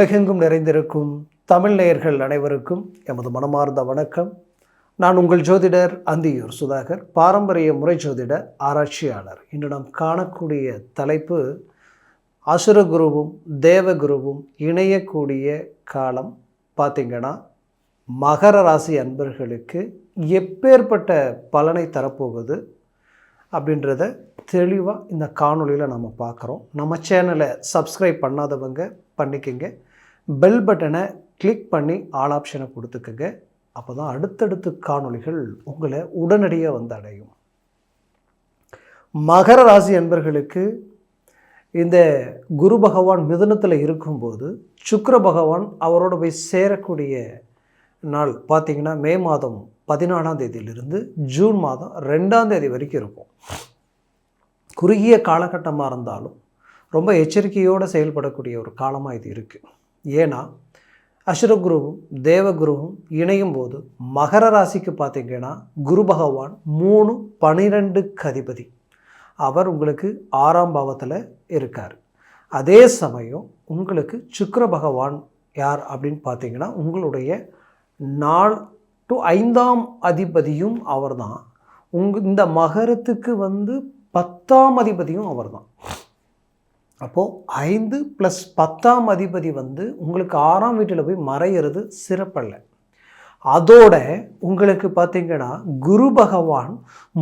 உலகெங்கும் நிறைந்திருக்கும் தமிழ் நேயர்கள் அனைவருக்கும் எமது மனமார்ந்த வணக்கம். நான் உங்கள் ஜோதிடர் அந்தியூர் சுதாகர், பாரம்பரிய முறை ஜோதிட ஆராய்ச்சியாளர். இன்று நாம் காணக்கூடிய தலைப்பு அசுரகுருவும் தேவகுருவும் இணையக்கூடிய காலம். பார்த்திங்கன்னா மகர ராசி அன்பர்களுக்கு எப்பேற்பட்ட பலனை தரப்போகுது அப்படின்றத தெளிவாக இந்த காணொலியில் நம்ம பார்க்குறோம். நம்ம சேனலை சப்ஸ்கிரைப் பண்ணாதவங்க பண்ணிக்கோங்க, பெல் பட்டனை கிளிக் பண்ணி ஆல் ஆப்ஷனை கொடுத்துக்கோங்க. அப்போ தான் அடுத்தடுத்து காணொலிகள் உங்களை உடனடியாக வந்து அடையும். மகர ராசி அன்பர்களுக்கு இந்த குரு பகவான் மிதுனத்தில் இருக்கும்போது சுக்கிர பகவான் அவரோட போய் சேரக்கூடிய நாள் பார்த்திங்கன்னா மே மாதம் 14ஆம் தேதியிலிருந்து ஜூன் மாதம் 2ஆம் தேதி வரைக்கும் இருக்கும். குறுகிய காலகட்டமாக இருந்தாலும் ரொம்ப எச்சரிக்கையோடு செயல்படக்கூடிய ஒரு காலமாக இது இருக்குது. ஏன்னா அசுரகுருவும் தேவகுருவும் இணையும் போது மகர ராசிக்கு பார்த்திங்கன்னா குரு பகவான் 3-12க்கு அதிபதி. அவர் உங்களுக்கு 6ஆம் பாவத்தில் இருக்கார். அதே சமயம் உங்களுக்கு சுக்கிர பகவான் யார் அப்படின்னு பார்த்திங்கன்னா உங்களுடைய 4 to 5ஆம் அதிபதியும் அவர் தான். இந்த மகரத்துக்கு 10ஆம் அதிபதியும் அவர் தான். அப்போது 5 + 10ஆம் அதிபதி உங்களுக்கு 6ஆம் வீட்டில் போய் மறையிறது சிறப்பல்ல. அதோட உங்களுக்கு பார்த்திங்கன்னா குரு பகவான்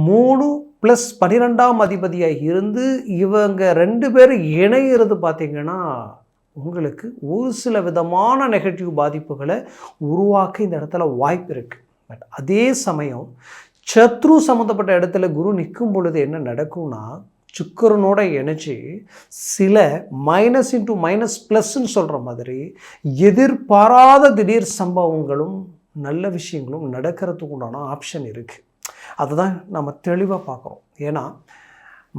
3 + 12ஆம் அதிபதியாக இருந்து இவங்க 2 பேரும் இணையிறது பார்த்திங்கன்னா உங்களுக்கு ஒரு சில விதமான நெகட்டிவ் பாதிப்புகளை உருவாக்க இந்த இடத்துல வாய்ப்பு இருக்குது. பட் அதே சமயம் சத்ரு சம்மந்தப்பட்ட இடத்துல குரு நிற்கும் பொழுது என்ன நடக்கும்னா சுக்கிரனோட இணைச்சி சில -*−+ன்னு சொல்கிற மாதிரி எதிர்பாராத திடீர் சம்பவங்களும் நல்ல விஷயங்களும் நடக்கிறதுக்கு உண்டான ஆப்ஷன் இருக்குது. அதை தான் நம்ம தெளிவாக பார்க்குறோம். ஏன்னா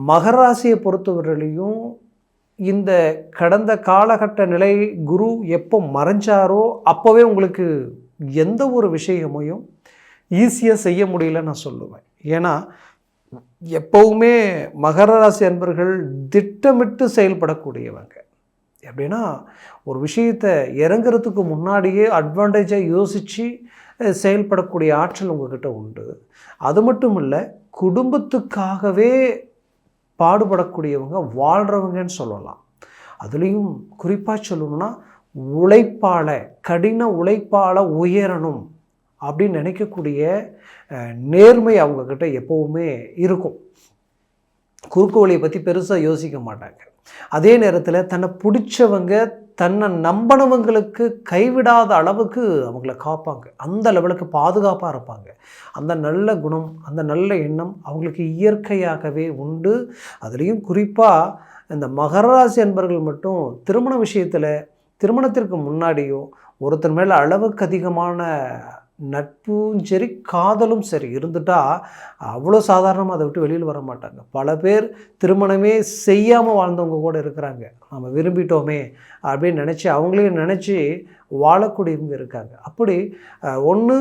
மகர ராசியை பொறுத்தவரையிலையும் இந்த கடந்த காலகட்ட நிலை குரு எப்போ மறைஞ்சாரோ அப்போவே உங்களுக்கு எந்த ஒரு விஷயமையும் ஈஸியாக செய்ய முடியலன்னு நான் சொல்லுவேன். ஏன்னா எப்போவுமே மகர ராசி அன்பர்கள் திட்டமிட்டு செயல்படக்கூடியவங்க. எப்படின்னா ஒரு விஷயத்தை இறங்குறதுக்கு முன்னாடியே அட்வான்டேஜாக யோசித்து செயல்படக்கூடிய ஆற்றல் உங்கள்கிட்ட உண்டு. அது மட்டும் இல்லை, குடும்பத்துக்காகவே பாடுபடக்கூடியவங்க, வாழ்கிறவங்கன்னு சொல்லலாம். அதுலேயும் குறிப்பாக சொல்லணும்னா உழைப்பால், கடின உழைப்பால் உயரணும் அப்படின்னு நினைக்கக்கூடிய நேர்மை அவங்கக்கிட்ட எப்போவுமே இருக்கும். குறுக்கு வழியை பற்றி பெருசாக யோசிக்க மாட்டாங்க. அதே நேரத்தில் தன்னை பிடிச்சவங்க, தன்னை நம்பினவங்களுக்கு கைவிடாத அளவுக்கு அவங்கள காப்பாங்க. அந்த லெவலுக்கு பாதுகாப்பாக இருப்பாங்க. அந்த நல்ல குணம், அந்த நல்ல எண்ணம் அவங்களுக்கு இயற்கையாகவே உண்டு. அதுலேயும் குறிப்பாக இந்த மகர ராசி அன்பர்கள் மட்டும் திருமண விஷயத்தில், திருமணத்திற்கு முன்னாடியோ ஒருத்தர் மேலே அளவுக்கு அதிகமான நட்பும் சரி காதலும் சரி இருந்துட்டால் அவ்வளோ சாதாரணமாக அதை விட்டு வெளியில் வர மாட்டாங்க. பல பேர் திருமணமே செய்யாமல் வாழ்ந்தவங்க கூட இருக்கிறாங்க. நம்ம விரும்பிட்டோமே அப்படின்னு நினச்சி அவங்களையும் நினச்சி வாழக்கூடியவங்க இருக்காங்க. அப்படி ஒன்று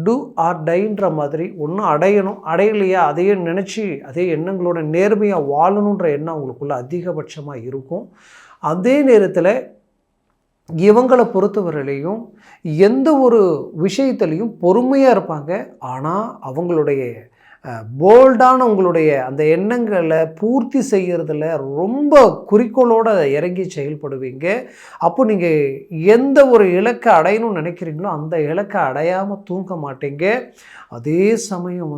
டூ ஆர் டைன்ற மாதிரி ஒன்று அடையணும், அடையலையா அதையே நினச்சி அதே எண்ணங்களோட நேர்மையாக வாழணுன்ற எண்ணம் அவங்களுக்குள்ள அதிகபட்சமாக இருக்கும். அதே நேரத்தில் இவங்களை பொறுத்தவரையிலையும் எந்த ஒரு விஷயத்துலையும் பொறுமையாக இருப்பாங்க. ஆனால் அவங்களுடைய போல்டான உங்களுடைய அந்த எண்ணங்களை பூர்த்தி செய்கிறதுல ரொம்ப குறிக்கோளோடு இறங்கி செயல்படுவீங்க. அப்போ நீங்கள் எந்த ஒரு இலக்கை அடையணும்னு நினைக்கிறீங்களோ அந்த இலக்கை அடையாமல் தூங்க மாட்டீங்க. அதே சமயம்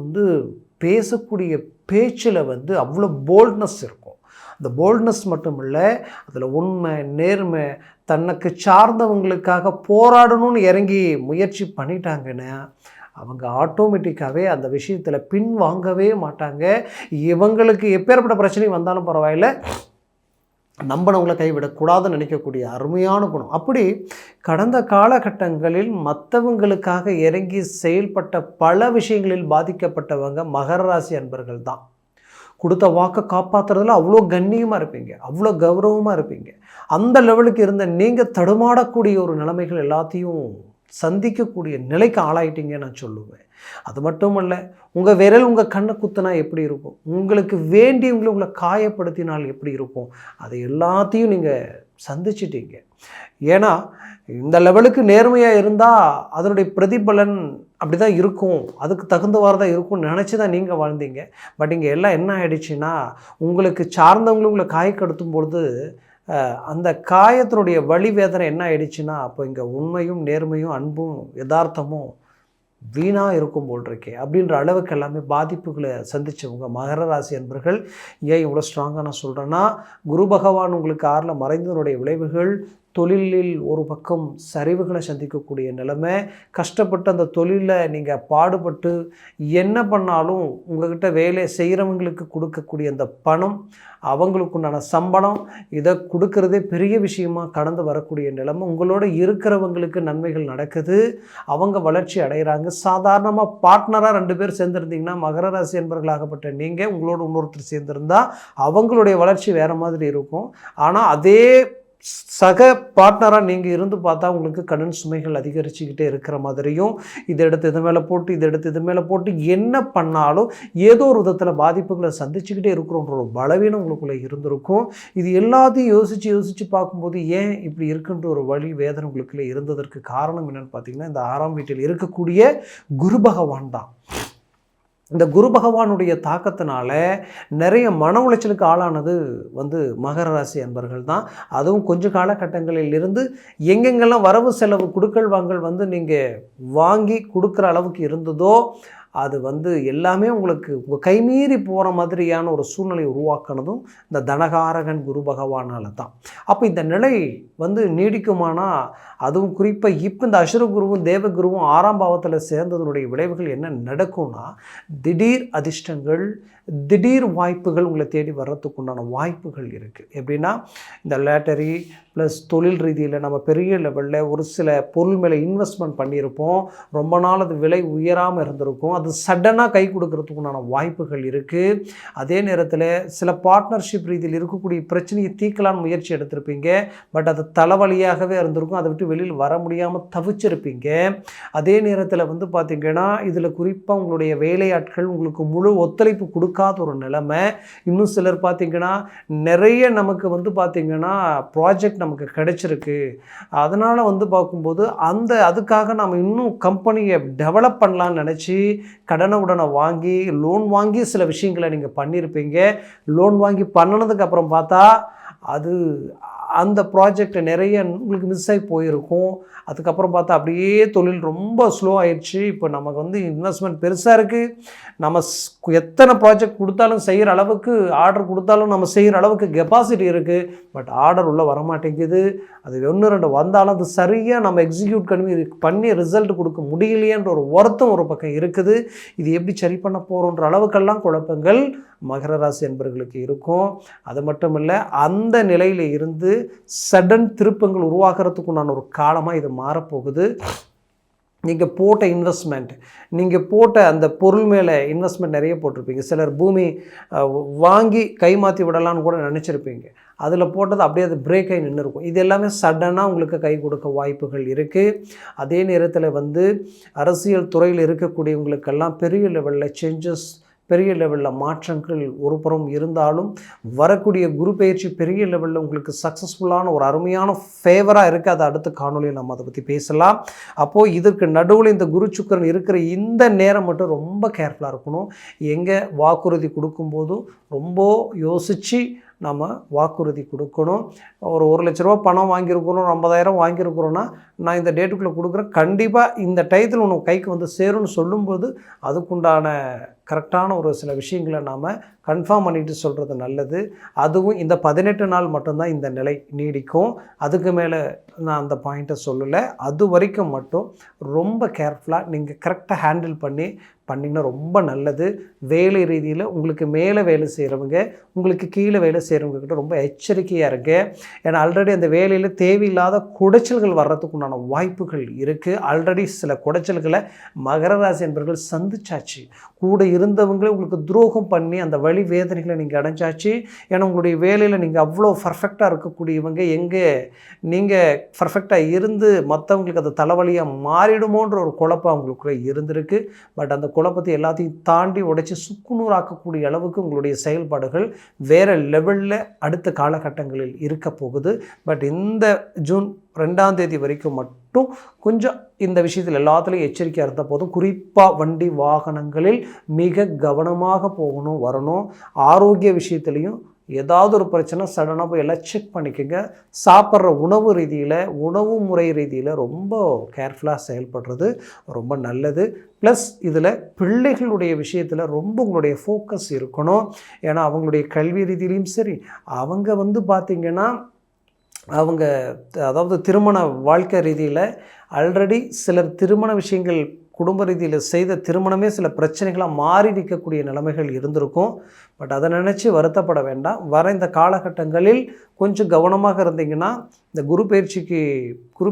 பேசக்கூடிய பேச்சில் அவ்வளோ போல்ட்னஸ் இருக்கும். அந்த போல்ட்னஸ் மட்டும் இல்லை, அதில் உண்மை, நேர்மை, தனக்கு சார்ந்தவங்களுக்காக போராடணும்னு இறங்கி முயற்சி பண்ணிட்டாங்கன்னா அவங்க ஆட்டோமேட்டிக்காகவே அந்த விஷயத்தில் பின் வாங்கவே மாட்டாங்க. இவங்களுக்கு எப்பேற்பட்ட பிரச்சனை வந்தாலும் பரவாயில்ல, நம்பினவங்களை கைவிடக்கூடாதுன்னு நினைக்கக்கூடிய அருமையான குணம். அப்படி கடந்த காலகட்டங்களில் மற்றவங்களுக்காக இறங்கி செயல்பட்ட பல விஷயங்களில் பாதிக்கப்பட்டவங்க மகர ராசி அன்பர்கள் தான். கொடுத்த வாக்கை காப்பாற்றுறதுல அவ்வளோ கண்ணியமாக இருப்பீங்க, அவ்வளோ கௌரவமாக இருப்பீங்க. அந்த லெவலுக்கு இருந்த நீங்கள் தடுமாடக்கூடிய ஒரு நிலைமைகள் எல்லாத்தையும் சந்திக்கக்கூடிய நிலைக்கு ஆளாயிட்டீங்கன்னு நான் சொல்லுவேன். அது மட்டும் இல்லை, உங்கள் விரல் உங்கள் கண்ணை குத்தினா எப்படி இருக்கும், உங்களுக்கு வேண்டியவங்களை உங்களை காயப்படுத்தினால் எப்படி இருக்கும், அதை எல்லாத்தையும் நீங்கள் சந்திச்சிட்டீங்க. ஏன்னா இந்த லெவலுக்கு நேர்மையாக இருந்தால் அதனுடைய பிரதிபலன் அப்படி தான் இருக்கும், அதுக்கு தகுந்தவாறு தான் இருக்கும்னு நினச்சி தான் நீங்கள் வாழ்ந்தீங்க. பட் இங்கே எல்லாம் என்ன ஆகிடுச்சின்னா, உங்களுக்கு சார்ந்தவங்களும் உங்களை காயக்கடுத்தும் பொழுது அந்த காயத்தினுடைய வலி வேதனை என்ன ஆகிடுச்சுன்னா, அப்போ இங்கே உண்மையும் நேர்மையும் அன்பும் யதார்த்தமும் வீணாக இருக்கும் போல் இருக்கே அப்படின்ற அளவுக்கு எல்லாமே பாதிப்புகளை சந்தித்தவங்க மகர ராசி அன்பர்கள். ஏன் இவ்வளோ ஸ்ட்ராங்காக நான் சொல்கிறேன்னா, குரு பகவான் உங்களுக்கு 6ல் மறைந்ததனுடைய விளைவுகள் தொழிலில் ஒரு பக்கம் சரிவுகளை சந்திக்கக்கூடிய நிலைமை. கஷ்டப்பட்டு அந்த தொழிலில் நீங்கள் பாடுபட்டு என்ன பண்ணாலும் உங்கள்கிட்ட வேலை செய்கிறவங்களுக்கு கொடுக்கக்கூடிய அந்த பணம், அவங்களுக்குண்டான சம்பளம், இதை கொடுக்கறதே பெரிய விஷயமாக கடந்து வரக்கூடிய நிலைமை. உங்களோட இருக்கிறவங்களுக்கு நன்மைகள் நடக்குது, அவங்க வளர்ச்சி அடைகிறாங்க. சாதாரணமாக பார்ட்னராக 2 பேர் சேர்ந்துருந்தீங்கன்னா, மகர ராசி என்பவர்களாகப்பட்ட நீங்கள் உங்களோட இன்னொருத்தர் சேர்ந்துருந்தால் அவங்களுடைய வளர்ச்சி வேறு மாதிரி இருக்கும். ஆனால் அதே சக பார்ட்னராக நீங்கள் இருந்து பார்த்தா உங்களுக்கு கடன் சுமைகள் அதிகரிச்சுக்கிட்டே இருக்கிற மாதிரியும், இதை எடுத்து இது மேலே போட்டு இதை எடுத்து இது மேலே போட்டு என்ன பண்ணாலும் ஏதோ ஒரு விதத்தில் பாதிப்புகளை சந்திச்சுக்கிட்டே இருக்கிறோன்ற ஒரு பலவீனம் உங்களுக்குள்ளே இருந்திருக்கும். இது எல்லாத்தையும் யோசித்து பார்க்கும்போது ஏன் இப்படி இருக்குன்ற ஒரு வழி வேதனை உங்களுக்குள்ளே இருந்ததற்கு காரணம் என்னென்னு பார்த்தீங்கன்னா, இந்த 6ஆம் வீட்டில் இருக்கக்கூடிய குரு பகவான் தான். இந்த குரு பகவானுடைய தாக்கத்தினால நிறைய மன உளைச்சலுக்கு ஆளானது மகர ராசி அன்பர்கள் தான். அதுவும் கொஞ்ச காலகட்டங்களில் இருந்து எங்கெங்கெல்லாம் வரவு செலவு கொடுக்கல் வாங்கல் நீங்கள் வாங்கி கொடுக்குற அளவுக்கு இருந்ததோ அது எல்லாமே உங்களுக்கு உங்கள் கைமீறி போகிற மாதிரியான ஒரு சூழ்நிலை உருவாக்குனதும் இந்த தனகாரகன் குரு பகவானால் தான். அப்போ இந்த நிலை நீடிக்குமானா, அதுவும் குறிப்பாக இப்போ இந்த அசுரகுருவும் தேவகுருவும் 6ஆம் பாவத்தில் சேர்ந்ததனுடைய விளைவுகள் என்ன நடக்கும்னா, திடீர் அதிர்ஷ்டங்கள், திடீர் வாய்ப்புகள் உங்களை தேடி வர்றதுக்கு உண்டான வாய்ப்புகள் இருக்குது. எப்படின்னா, இந்த லேட்டரி ப்ளஸ் தொழில் ரீதியில் நம்ம பெரிய லெவலில் ஒரு சில பொருள் மேலே இன்வெஸ்ட்மெண்ட் பண்ணியிருப்போம், ரொம்ப நாள் அது விலை உயராமல் இருந்திருக்கும், அது சடனாக கை கொடுக்கறதுக்கு உண்டான வாய்ப்புகள் இருக்குது. அதே நேரத்தில் சில பார்ட்னர்ஷிப் ரீதியில் இருக்கக்கூடிய பிரச்சனையை தீர்க்கலான்னு முயற்சி எடுத்திருப்பீங்க, பட் அது தலைவலியாகவே இருந்திருக்கும், அதை விட்டு வெளியில் வர முடியாமல் தவிச்சிருப்பீங்க. அதே நேரத்தில் பார்த்திங்கன்னா, இதில் குறிப்பாக உங்களுடைய வேலையாட்கள் உங்களுக்கு முழு ஒத்துழைப்பு கொடுக்காத ஒரு நிலைமை. இன்னும் சிலர் பார்த்திங்கன்னா, நிறைய நமக்கு பார்த்திங்கன்னா ப்ராஜெக்ட் நமக்கு கிடைச்சிருக்கு, அதனால் பார்க்கும்போது அதுக்காக நம்ம இன்னும் கம்பெனியை டெவலப் பண்ணலான்னு நினச்சி கடனை உடனே வாங்கி லோன் வாங்கி சில விஷயங்களை நீங்கள் பண்ணியிருப்பீங்க. லோன் வாங்கி பண்ணினதுக்கு அப்புறம் பார்த்தா அது அந்த ப்ராஜெக்ட் நிறைய உங்களுக்கு மிஸ் ஆகி போயிருக்கும். அதுக்கப்புறம் பார்த்தா அப்படியே தொழில் ரொம்ப ஸ்லோ ஆயிடுச்சு. இப்போ நமக்கு இன்வெஸ்ட்மெண்ட் பெருசாக இருக்குது, நம்ம எத்தனை ப்ராஜெக்ட் கொடுத்தாலும் செய்கிற அளவுக்கு, ஆர்டர் கொடுத்தாலும் நம்ம செய்கிற அளவுக்கு கெப்பாசிட்டி இருக்குது, பட் ஆர்டர் உள்ளே வரமாட்டேங்குது. அது 1-2 வந்தாலும் அது சரியாக நம்ம எக்ஸிக்யூட் பண்ணி ரிசல்ட் கொடுக்க முடியலையேன்ற ஒரு வருத்தம் ஒரு பக்கம் இருக்குது. இது எப்படி சரி பண்ண போகிறோன்ற அளவுக்கெல்லாம் குழப்பங்கள் மகர ராசி என்பவர்களுக்கு இருக்கும். அது மட்டும் இல்லை, அந்த நிலையில் இருந்து சடன் திருப்பங்கள் உருவாக்குறதுக்கு உண்டான ஒரு காலமாக இது மாறப்போகுது. நீங்கள் போட்ட இன்வெஸ்ட்மெண்ட், நீங்கள் போட்ட அந்த பொருள் மேலே இன்வெஸ்ட்மெண்ட் நிறைய போட்டிருப்பீங்க. சிலர் பூமி வாங்கி கைமாற்றி விடலான்னு கூட நினச்சிருப்பீங்க, அதில் போட்டது அப்படியே அது பிரேக் ஆகி நின்று இருக்கும். இது எல்லாமே சடனாக உங்களுக்கு கை கொடுக்க வாய்ப்புகள் இருக்குது. அதே நேரத்தில் அரசியல் துறையில் இருக்கக்கூடியவங்களுக்கெல்லாம் பெரிய லெவலில் சேஞ்சஸ், பெரிய லெவலில் மாற்றங்கள் ஒரு புறம் இருந்தாலும், வரக்கூடிய குரு பயிற்சி பெரிய லெவலில் உங்களுக்கு சக்ஸஸ்ஃபுல்லான ஒரு அருமையான ஃபேவராக இருக்குது. அதை அடுத்த காணொலியில் நம்ம அதை பற்றி பேசலாம். அப்போது இதற்கு நடுவில் இந்த குரு சுக்கிரன் இருக்கிற இந்த நேரம் மட்டும் ரொம்ப கேர்ஃபுல்லாக இருக்கணும். எங்கே வாக்குறுதி கொடுக்கும்போதும் ரொம்ப யோசித்து நம்ம வாக்குறுதி கொடுக்கணும். ஒரு 1 லட்ச ரூபா பணம் வாங்கியிருக்கிறோம், 50,000 வாங்கியிருக்கிறோன்னா, நான் இந்த டேட்டுக்குள்ளே கொடுக்குறேன், கண்டிப்பாக இந்த டயத்தில் உனக்கு கைக்கு சேரும்னு சொல்லும்போது அதுக்குண்டான கரெக்டான ஒரு சில விஷயங்களை நாம் கன்ஃபார்ம் பண்ணிட்டு சொல்கிறது நல்லது. அதுவும் இந்த 18 நாள் மட்டும்தான் இந்த நிலை நீடிக்கும். அதுக்கு மேலே நான் அந்த பாயிண்ட்டை சொல்லலை. அது வரைக்கும் மட்டும் ரொம்ப கேர்ஃபுல்லாக நீங்கள் கரெக்டாக ஹேண்டில் பண்ணிங்கன்னா ரொம்ப நல்லது. வேலை ரீதியில் உங்களுக்கு மேலே வேலை செய்கிறவங்க, உங்களுக்கு கீழே வேலை செய்கிறவங்கக்கிட்ட ரொம்ப எச்சரிக்கையாக இருங்க. ஏன்னா ஆல்ரெடி அந்த வேலையில் தேவையில்லாத குடைச்சல்கள் வர்றதுக்குண்டான உண்டான வாய்ப்புகள் இருக்குது. ஆல்ரெடி சில குடைச்சல்களை மகர ராசி என்பவர்கள் சந்திச்சாச்சு. கூட இருந்தவங்களே உங்களுக்கு துரோகம் பண்ணி அந்த வழி வேதனைகளை நீங்கள் அடைஞ்சாச்சு. ஏன்னா உங்களுடைய வேலையில் நீங்கள் அவ்வளோ பர்ஃபெக்டாக இருக்கக்கூடியவங்க, எங்கே நீங்கள் பர்ஃபெக்டாக இருந்து மற்றவங்களுக்கு அது தலைவலியாக மாறிடுமோன்ற ஒரு குழப்பம் அவங்களுக்குள்ளே இருந்திருக்கு. பட் அந்த குழப்பத்தை எல்லாத்தையும் தாண்டி உடைச்சி சுக்குநூறாக்கக்கூடிய அளவுக்கு உங்களுடைய செயல்பாடுகள் வேறு லெவலில் அடுத்த காலகட்டங்களில் இருக்க போகுது. பட் இந்த ஜூன் 2ஆம் தேதி வரைக்கும் மட்டும் கொஞ்சம் இந்த விஷயத்தில் எல்லாத்துலேயும் எச்சரிக்கையாக இருந்தால் போதும். குறிப்பாக வண்டி வாகனங்களில் மிக கவனமாக போகணும் வரணும். ஆரோக்கிய விஷயத்துலேயும் ஏதாவது ஒரு பிரச்சனை சடனாக போய் எல்லாம் செக் பண்ணிக்கோங்க. சாப்பிட்ற உணவு ரீதியில், உணவு முறை ரீதியில் ரொம்ப கேர்ஃபுல்லாக செயல்படுறது ரொம்ப நல்லது. ப்ளஸ் இதில் பிள்ளைகளுடைய விஷயத்தில் ரொம்ப உங்களுடைய ஃபோக்கஸ் இருக்கணும். ஏன்னா அவங்களுடைய கல்வி ரீதியிலையும் சரி, அவங்க பார்த்திங்கன்னா அவங்க அதாவது திருமண வாழ்க்கை ரீதியில் ஆல்ரெடி சிலர் திருமண விஷயங்கள் குடும்ப ரீதியில் செய்த திருமணமே சில பிரச்சனைகளாக மாறி நிற்கக்கூடிய நிலைமைகள் இருந்திருக்கும். பட் அதை நினச்சி வருத்தப்பட வேண்டாம். வர இந்த காலகட்டங்களில் கொஞ்சம் கவனமாக இருந்தீங்கன்னா, இந்த குரு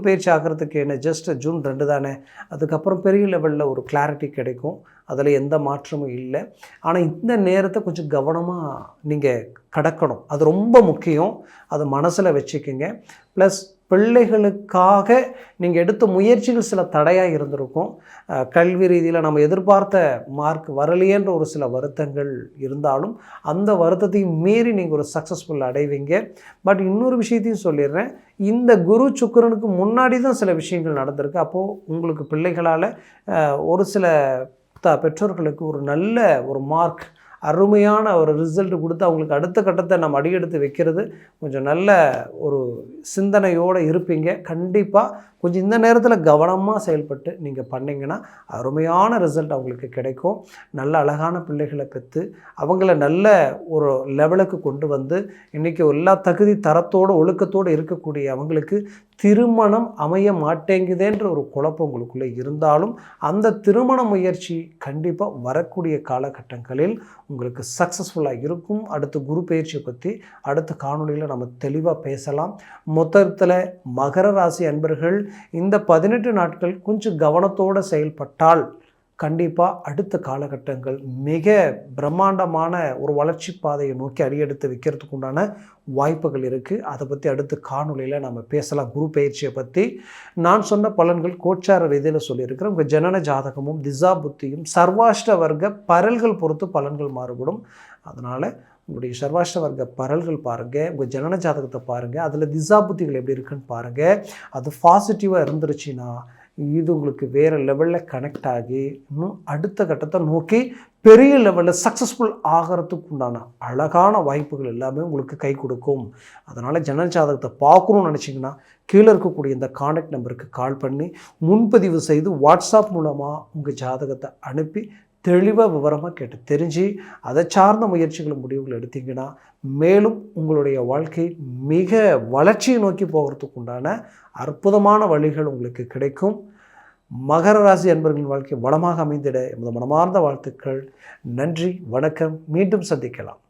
பயிற்சி ஆகிறதுக்கு என்ன ஜஸ்ட் ஜூன் 2 தானே, அதுக்கப்புறம் பெரிய லெவலில் ஒரு கிளாரிட்டி கிடைக்கும். அதில் எந்த மாற்றமும் இல்லை. ஆனால் இந்த நேரத்தை கொஞ்சம் கவனமாக நீங்கள் கடக்கணும். அது ரொம்ப முக்கியம். அது மனசில் வச்சுக்கோங்க. ப்ளஸ் பிள்ளைகளுக்காக நீங்கள் எடுத்த முயற்சிகள் சில தடையாக இருந்திருக்கும். கல்வி ரீதியில் நம்ம எதிர்பார்த்த மார்க் வரலையேன்ற ஒரு சில வருத்தங்கள் இருந்தாலும் அந்த வருத்தத்தையும் மீறி நீங்கள் ஒரு சக்ஸஸ்ஃபுல் அடைவீங்க. பட் இன்னொரு விஷயத்தையும் சொல்லிடுறேன். இந்த குரு சுக்கிரனுக்கு முன்னாடி தான் சில விஷயங்கள் நடந்திருக்கு. அப்போது உங்களுக்கு பிள்ளைகளால் ஒரு சில பெற்றோர்களுக்கு ஒரு நல்ல ஒரு மார்க், அருமையான ஒரு ரிசல்ட் கொடுத்து அவங்களுக்கு அடுத்த கட்டத்தை நம்ம அடியெடுத்து வைக்கிறது கொஞ்சம் நல்ல ஒரு சிந்தனையோடு இருப்பீங்க. கண்டிப்பாக கொஞ்சம் இந்த நேரத்தில் கவனமாக செயல்பட்டு நீங்கள் பண்ணிங்கன்னா அருமையான ரிசல்ட் அவங்களுக்கு கிடைக்கும். நல்ல அழகான பிள்ளைகளை பெற்று அவங்கள நல்ல ஒரு லெவலுக்கு கொண்டு வந்து இன்றைக்கி எல்லா தகுதி தரத்தோடு ஒழுக்கத்தோடு இருக்கக்கூடிய அவங்களுக்கு திருமணம் அமைய மாட்டேங்குதேன்ற ஒரு குழப்பம் உங்களுக்குள்ளே இருந்தாலும் அந்த திருமண முயற்சி கண்டிப்பாக வரக்கூடிய காலகட்டங்களில் உங்களுக்கு சக்ஸஸ்ஃபுல்லாக இருக்கும். அடுத்து குரு பயிற்சியை பற்றி அடுத்த காணொலியில் நம்ம தெளிவாக பேசலாம். மொத்தத்தில் மகர ராசி அன்பர்கள் இந்த 18 நாட்கள் கொஞ்சம் கவனத்தோடு செயல்பட்டால் கண்டிப்பாக அடுத்த காலகட்டங்கள் மிக பிரம்மாண்டமான ஒரு வளர்ச்சி பாதையை நோக்கி அடியெடுத்து வைக்கிறதுக்கு உண்டான வாய்ப்புகள் இருக்குது. அதை பற்றி அடுத்த காணொலியில் நம்ம பேசலாம். குரு பயிற்சியை பற்றி நான் சொன்ன பலன்கள் கோச்சார ரீதியில் சொல்லியிருக்கிறேன். உங்கள் ஜனன ஜாதகமும் திசா புத்தியும் சர்வாஷ்ட வர்க்க பரல்கள் பொறுத்து பலன்கள் மாறுபடும். அதனால் உங்களுடைய சர்வாஷ்ட வர்க்க பரல்கள் பாருங்கள், உங்கள் ஜனன ஜாதகத்தை பாருங்கள், அதில் திசா புத்திகள் எப்படி இருக்குன்னு பாருங்கள். அது பாசிட்டிவாக இருந்துருச்சுன்னா இது உங்களுக்கு வேறு லெவலில் கனெக்ட் ஆகி இன்னும் அடுத்த கட்டத்தை நோக்கி பெரிய லெவலில் சக்ஸஸ்ஃபுல் ஆகிறதுக்கு உண்டான அழகான வாய்ப்புகள் எல்லாமே உங்களுக்கு கை கொடுக்கும். அதனால் ஜனன ஜாதகத்தை பார்க்கணும்னு நினச்சிங்கன்னா கீழே இருக்கக்கூடிய இந்த கான்டாக்ட் நம்பருக்கு கால் பண்ணி முன்பதிவு செய்து வாட்ஸ்அப் மூலமாக உங்கள் ஜாதகத்தை அனுப்பி தெளிவாக விவரமாக கேட்டு தெரிஞ்சு அதை சார்ந்த முயற்சிகள் முடிவுகள் எடுத்தீங்கன்னா மேலும் உங்களுடைய வாழ்க்கை மிக வளர்ச்சியை நோக்கி போகிறதுக்கு உண்டான அற்புதமான வழிகள் உங்களுக்கு கிடைக்கும். மகர ராசி அன்பர்களின் வாழ்க்கை வளமாக அமைந்திட எமது மனமார்ந்த வாழ்த்துக்கள். நன்றி, வணக்கம். மீண்டும் சந்திக்கலாம்.